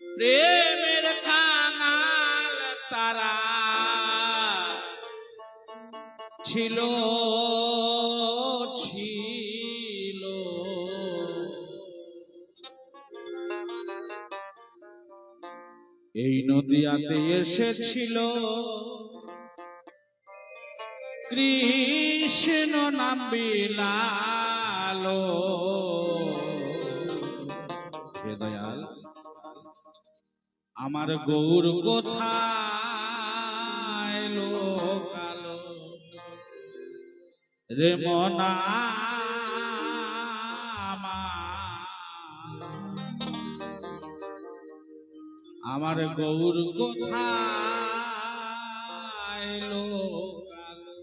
প্রেমের কাঙাল তারা ছিল ছিল এই নদিয়াতে এসেছিল কৃষ্ণ নাম বিলালো। হে দয়াল, আমার গৌর কোথায় লোকালো রে মনা আমার গৌর কোথায় লোকালো।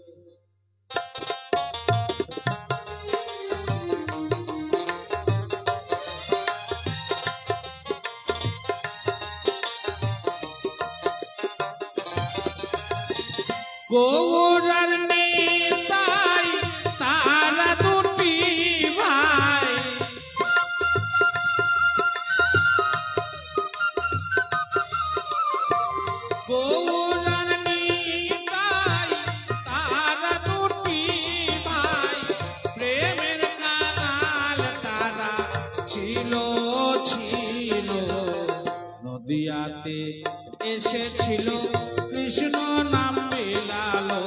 গৌরার নেতাই তারা দুটি ভাই, গৌরার নেতাই তারা দুটি ভাই, প্রেমের কাঙাল তারা ছিল ছিল নদিয়াতে এসেছিল কৃষ্ণ নাম বিলালো।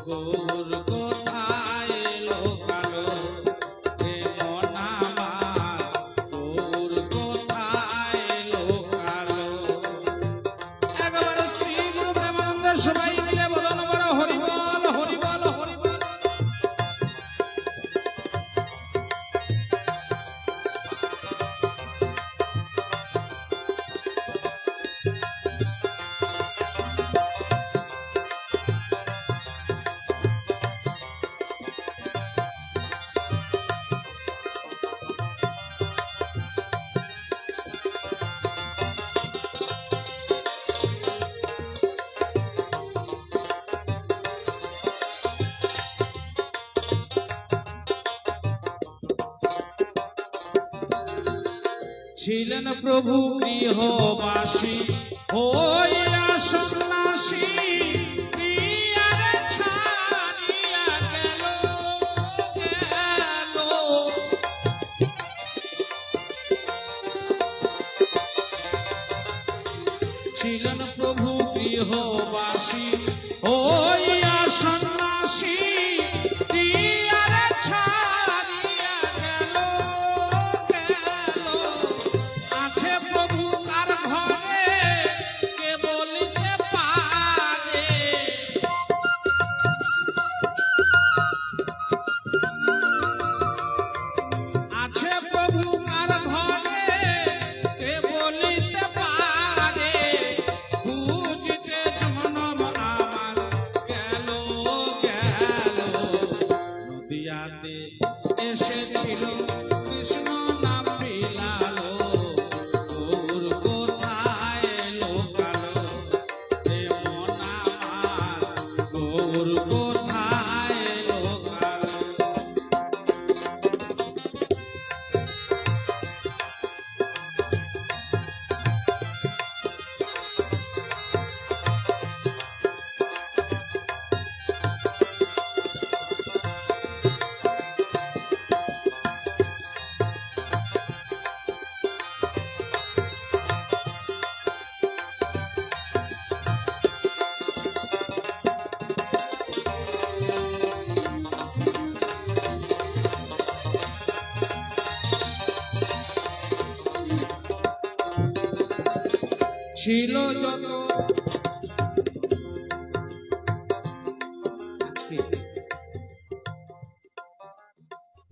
গৌর কোথায় লোকালো হে মনা আমার, গৌর কোথায় লোকালো। একবারে শ্রী গুরু প্রেমানন্দ সবাই মিলে বলুন বড় হরিবল হরিবল হরিবল। ছিলেন প্রভু গৃহবাসী হইয়া সন্ন্যাসী, প্রিয়ার ছাড়িয়া গেল গেল। ছিলেন প্রভু গৃহবাসী হইয়া সন্ন্যাসী, প্রিয়ার ছাড়িয়া গেল গেল। আছে প্রভু কার ঘরে কে বলিতে পারে, আছে প্রভু কার ঘরে কে বলিতে পারে। খুঁজতে জনম আমার গেল গেল নদিয়াতে এসেছিল কৃষ্ণ নাম বিলালো। গৌর কোথায় লোকালো হে মনা আমার, গৌর কোথায় লোকালো। ছিল যত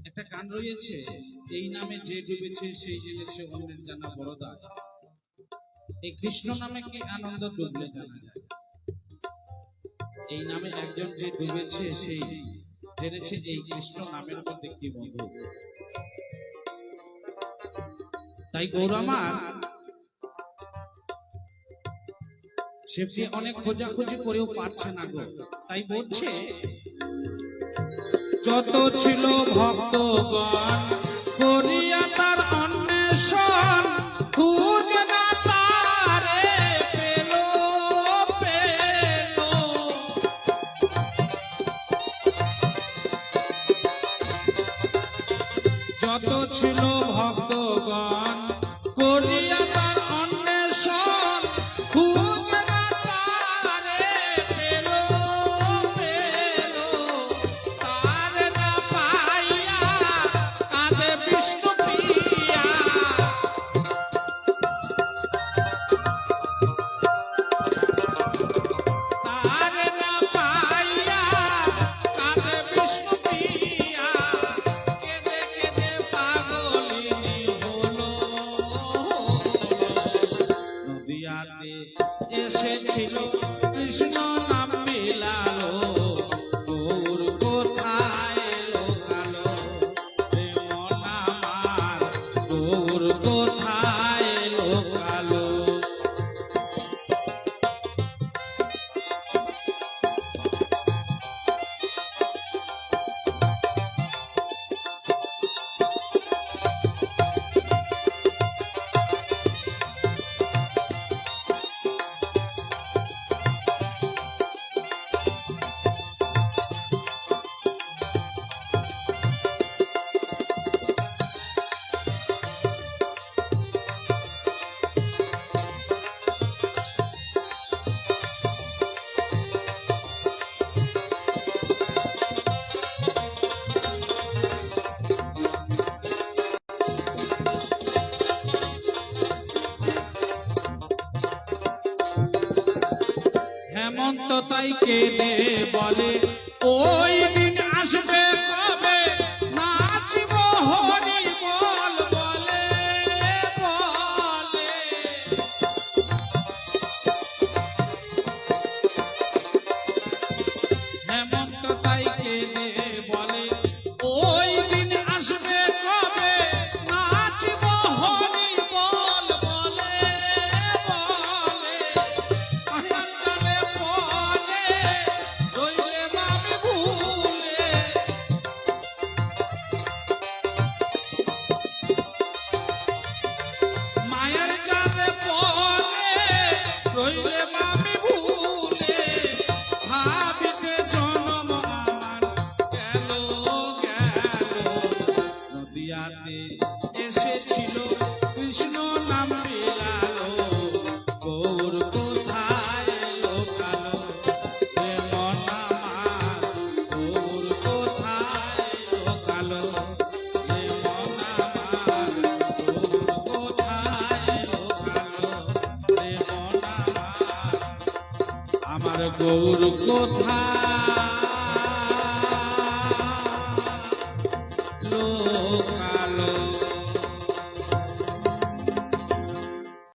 একটা গান রয়েছে, এই নামে যে ডুবেছে সেই জেনেছে অন্যের জানা বড় দায়। এই কৃষ্ণ নামে কি আনন্দ ডুবলে জানা যায়। এই নামে একজন যে ডুবেছে সেই জেনেছে এই কৃষ্ণ নামের মধ্যে কি মধু। তাই গৌরামা সে অনেক খোঁজাখুঁজি করেও পারছে না গো, তাই বলছে যত ছিল ভক্তগণ করিয়া তার অন্বেষণ, করিয়া তার অন্বেষণ খুঁজে না তারে পেল তারে না পাইয়া কাঁদে বিষ্ণুপ্রিয়া। তারে না পাইয়া কাঁদে বিষ্ণুপ্রিয়া, কেঁদে কেঁদে পাগলিনী হলো। নদিয়াতে এসেছিল কৃষ্ণ নাম বিলালো, গৌর কোথায় লোকালো রে মন আমার, গৌর কোথায় লোকালো। হেমন্ত তাই কেঁদে বলে ওই দিন আসবে কবে, নাচিব হরি বল বলে বলে। হেমন্ত তাই কেঁদে বলে ওই দিন আসবে কবে, নাচিব হরি বল বলে বলে। আমার গালে পড়ে রইলে মামি ভুলে, মায়ের জালে পড়ে রইলে মামি ভুলে। ভাবিতে জনম আমার গেল গেল, নদিয়াতে এসেছিল কৃষ্ণ নাম বিলালো, গৌর কোথায় লোকালো রে মন আমার, গৌর কোথায় লোকালো রে মন আমার, গৌর কোথায় লোকালো রে মন আমার, আমার গৌর কোথায়।